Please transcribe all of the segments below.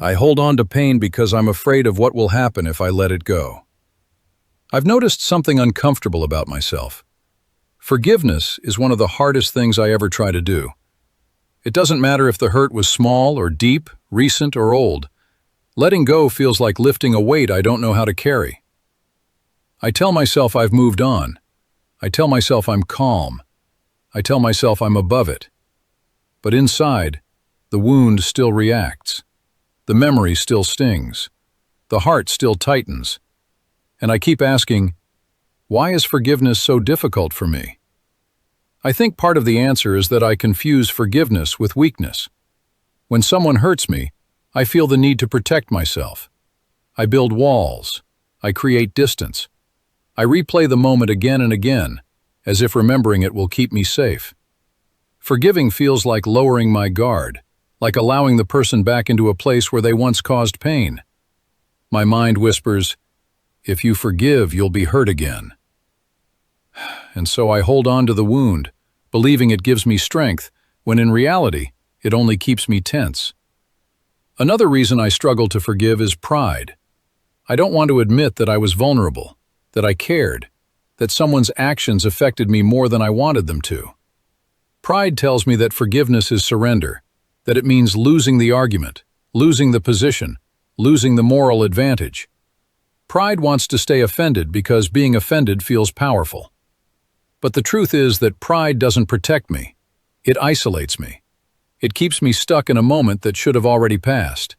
I hold on to pain because I'm afraid of what will happen if I let it go. I've noticed something uncomfortable about myself. Forgiveness is one of the hardest things I ever try to do. It doesn't matter if the hurt was small or deep, recent or old. Letting go feels like lifting a weight I don't know how to carry. I tell myself I've moved on. I tell myself I'm calm. I tell myself I'm above it. But inside, the wound still reacts. The memory still stings. The heart still tightens. And I keep asking, why is forgiveness so difficult for me? I think part of the answer is that I confuse forgiveness with weakness. When someone hurts me, I feel the need to protect myself. I build walls. I create distance. I replay the moment again and again, as if remembering it will keep me safe. Forgiving feels like lowering my guard, like allowing the person back into a place where they once caused pain. My mind whispers, if you forgive, you'll be hurt again. And so I hold on to the wound, believing it gives me strength, when in reality, it only keeps me tense. Another reason I struggle to forgive is pride. I don't want to admit that I was vulnerable, that I cared, that someone's actions affected me more than I wanted them to. Pride tells me that forgiveness is surrender, that it means losing the argument, losing the position, losing the moral advantage. Pride wants to stay offended because being offended feels powerful. But the truth is that pride doesn't protect me. It isolates me. It keeps me stuck in a moment that should have already passed.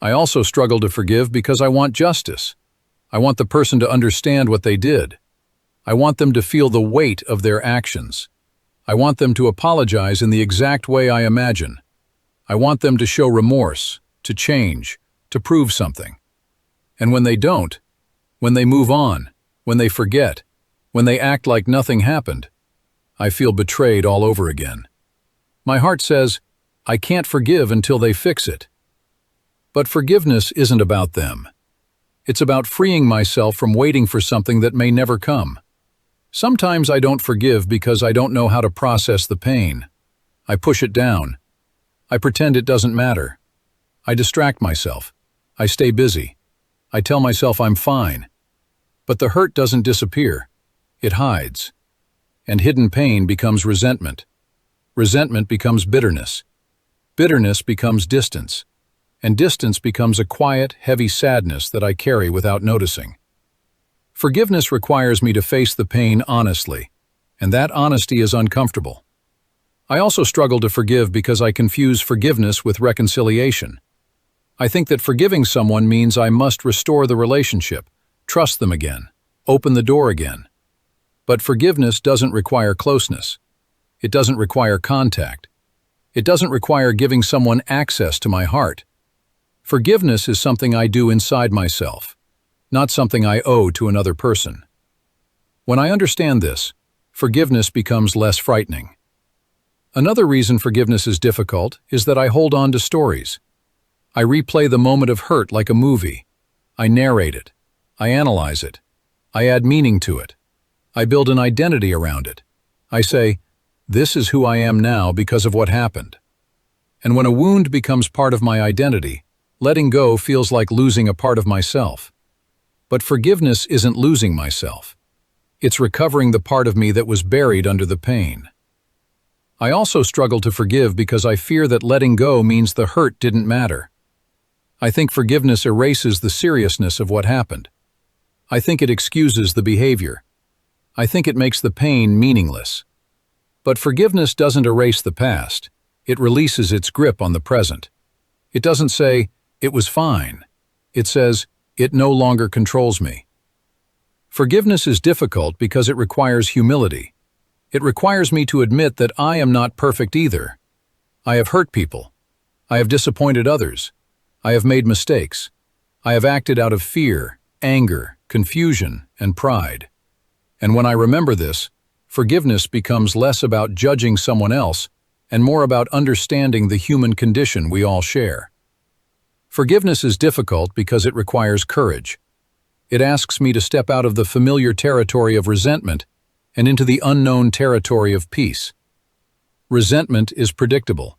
I also struggle to forgive because I want justice. I want the person to understand what they did. I want them to feel the weight of their actions. I want them to apologize in the exact way I imagine. I want them to show remorse, to change, to prove something. And when they don't, when they move on, when they forget, when they act like nothing happened, I feel betrayed all over again. My heart says, I can't forgive until they fix it. But forgiveness isn't about them. It's about freeing myself from waiting for something that may never come. Sometimes I don't forgive because I don't know how to process the pain. I push it down. I pretend it doesn't matter. I distract myself. I stay busy. I tell myself I'm fine. But the hurt doesn't disappear. It hides. And hidden pain becomes resentment. Resentment becomes bitterness. Bitterness becomes distance. And distance becomes a quiet, heavy sadness that I carry without noticing. Forgiveness requires me to face the pain honestly, and that honesty is uncomfortable. I also struggle to forgive because I confuse forgiveness with reconciliation. I think that forgiving someone means I must restore the relationship, trust them again, open the door again. But forgiveness doesn't require closeness. It doesn't require contact. It doesn't require giving someone access to my heart. Forgiveness is something I do inside myself, not something I owe to another person. When I understand this, forgiveness becomes less frightening. Another reason forgiveness is difficult is that I hold on to stories. I replay the moment of hurt like a movie. I narrate it. I analyze it. I add meaning to it. I build an identity around it. I say, this is who I am now because of what happened. And when a wound becomes part of my identity, letting go feels like losing a part of myself. But forgiveness isn't losing myself. It's recovering the part of me that was buried under the pain. I also struggle to forgive because I fear that letting go means the hurt didn't matter. I think forgiveness erases the seriousness of what happened. I think it excuses the behavior. I think it makes the pain meaningless. But forgiveness doesn't erase the past. It releases its grip on the present. It doesn't say, it was fine. It says, it no longer controls me. Forgiveness is difficult because it requires humility. It requires me to admit that I am not perfect either. I have hurt people. I have disappointed others. I have made mistakes. I have acted out of fear, anger, confusion, and pride. And when I remember this, forgiveness becomes less about judging someone else and more about understanding the human condition we all share. Forgiveness is difficult because it requires courage. It asks me to step out of the familiar territory of resentment and into the unknown territory of peace. Resentment is predictable.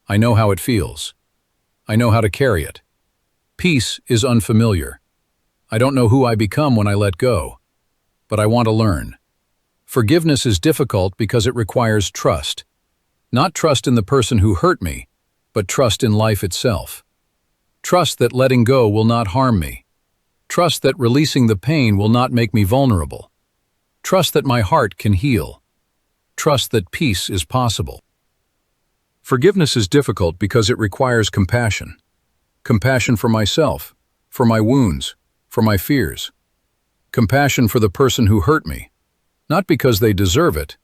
I know how it feels. I know how to carry it. Peace is unfamiliar. I don't know who I become when I let go, but I want to learn. Forgiveness is difficult because it requires trust. Not trust in the person who hurt me, but trust in life itself. Trust that letting go will not harm me. Trust that releasing the pain will not make me vulnerable. Trust that my heart can heal. Trust that peace is possible. Forgiveness is difficult because it requires compassion. Compassion for myself, for my wounds, for my fears. Compassion for the person who hurt me, not because they deserve it,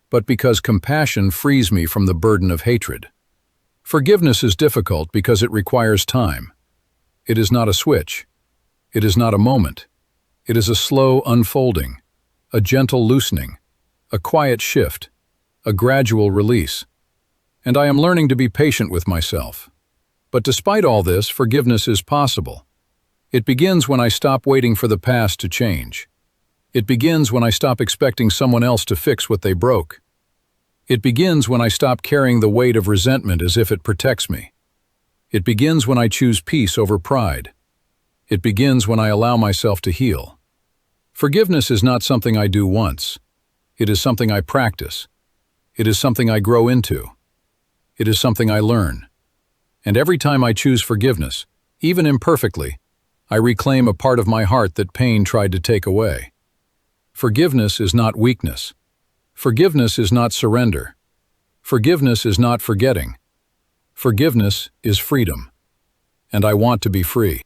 but because compassion frees me from the burden of hatred. Forgiveness is difficult because it requires time. It is not a switch. It is not a moment. It is a slow unfolding, a gentle loosening, a quiet shift, a gradual release. And I am learning to be patient with myself. But despite all this, forgiveness is possible. It begins when I stop waiting for the past to change. It begins when I stop expecting someone else to fix what they broke. It begins when I stop carrying the weight of resentment as if it protects me. It begins when I choose peace over pride. It begins when I allow myself to heal. Forgiveness is not something I do once. It is something I practice. It is something I grow into. It is something I learn. And every time I choose forgiveness, even imperfectly, I reclaim a part of my heart that pain tried to take away. Forgiveness is not weakness. Forgiveness is not surrender. Forgiveness is not forgetting. Forgiveness is freedom. And I want to be free.